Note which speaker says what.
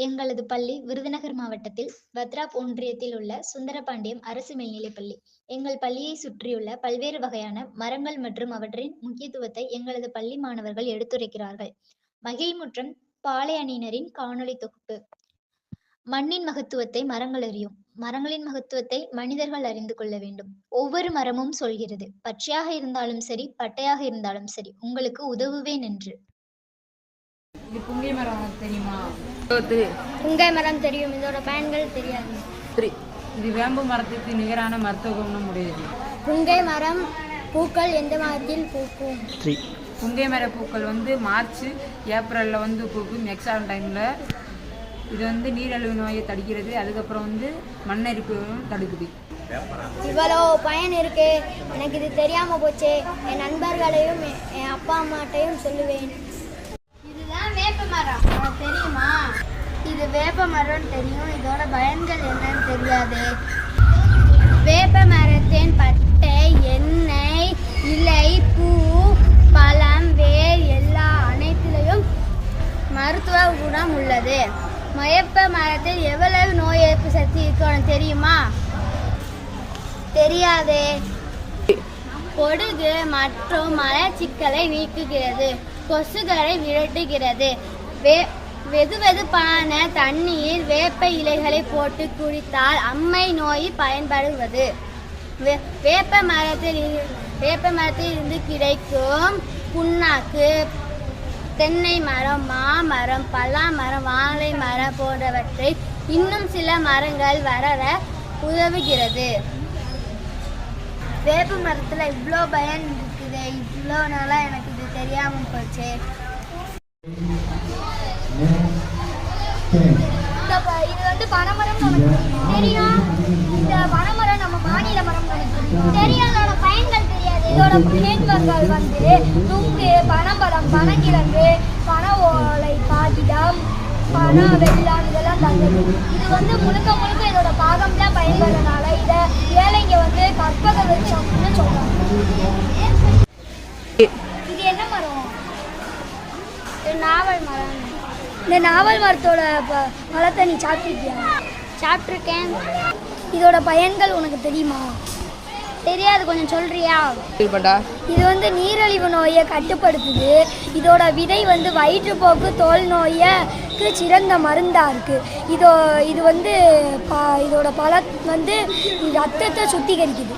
Speaker 1: எங்களது பள்ளி விருதுநகர் மாவட்டத்தில் பத்ராப் ஒன்றியத்தில் உள்ள சுந்தரபாண்டியம் அரசு மேல்நிலைப்பள்ளி. எங்கள் பள்ளியை சுற்றியுள்ள பல்வேறு வகையான மரங்கள் மற்றும் அவற்றின் முக்கியத்துவத்தை எங்களது பள்ளி மாணவர்கள் எடுத்துரைக்கிறார்கள். மகிழ்முற்றம் பாலை அணியினரின் காணொளி தொகுப்பு. மண்ணின் மகத்துவத்தை மரங்கள் அறியும். மரங்களின் மகத்துவத்தை மனிதர்கள் அறிந்து கொள்ள வேண்டும். ஒவ்வொரு மரமும் சொல்கிறது, பச்சையாக இருந்தாலும் சரி, பட்டையாக இருந்தாலும் சரி, உங்களுக்கு உதவுவேன் என்று.
Speaker 2: இது புங்கை மரம் தெரியுமா?
Speaker 3: புங்கை மரம் தெரியும், இதோட பயன்கள் தெரியாது.
Speaker 2: இது வேம்பு மரத்துக்கு நிகரான மருத்துவ குணம் உடையது.
Speaker 3: புங்கை மரம் பூக்கள் எந்த மாதத்தில் பூக்கும்?
Speaker 2: புங்கை மர பூக்கள் மார்ச் ஏப்ரலில் பூக்கும். எக்ஸாம் டைமில் இது நீரழிவு நோயை தடுக்கிறது. அதுக்கப்புறம் மண்ணரிப்பு தடுக்குது.
Speaker 3: இவ்வளோ பயன் இருக்கு, எனக்கு இது தெரியாம போச்சு. என் நண்பர்களையும் என் அப்பா அம்மாட்டையும் சொல்லுவேன். இதுதான் வேப்ப மரம், தெரியுமா? இது வேப்ப மரம் தெரியும், இதோட பயன்கள் என்னன்னு தெரியாது. வேப்ப மரத்தின் பட்டை, எண்ணெய், இலை, பூ, பழம், வேர் எல்லா அனைத்திலையும் மருத்துவ குணம் உள்ளது. வேப்ப மரத்தில் எவ்வளவு நோய் எதிர்ப்பு சக்தி இருக்கணும் தெரியுமா? தெரியாதே. பொடுகு மற்றும் மலச்சிக்கலை நீக்குகிறது, கொசுகளை விரட்டுகிறது. வெதுவெதுப்பான தண்ணீர் வேப்ப இலைகளை போட்டு குடித்தால் அம்மை நோய் பயன்படுவது. வேப்ப மரத்தில் இருந்து கிடைக்கும் புண்ணாக்கு தென்னை மரம், மாமரம், பலா மரம், வாழை மரம் போன்றவற்றை இன்னும் சில மரங்கள் வளர உதவுகிறது. வேப்ப மரத்துல இவ்வளோ பயன் இருக்குது, இவ்வளோ நாளா எனக்கு இது தெரியாம போச்சு. இது பனைமரம் தெரியும். இந்த பனைமரம் நம்ம மாநில மரம் தெரியும், அதோட பயன்கள் தெரியாது. இதோட பயன்கள் நுங்கு, பனம்பழம், பனங்கிழங்கு, பன ஓலை, காகிதம், பன வெள்ளம் இதெல்லாம் தந்தது. இது முழுக்க முழுக்க இதோட பாகம்லாம் பயன்படுறதுனால இதை ஏழைங்க கற்பக விருட்சம்னு சொல்றாங்க. இது என்ன மரம்? நாவல் மரம். இந்த நாவல் மரத்தோட பழத்தை நீ சாப்பிட்டுருக்கியா? சாப்பிட்ருக்கேன். இதோட பயன்கள் உனக்கு தெரியுமா? தெரியாது, கொஞ்சம் சொல்றியா? இது நீரிழிவு நோயை கட்டுப்படுத்துது. இதோட விதை வயிற்றுப்போக்கு, தோல் நோய்க்கு சிறந்த மருந்தா இருக்கு. இது இதோட பழம் ரத்தத்தை சுத்திகரிக்குது.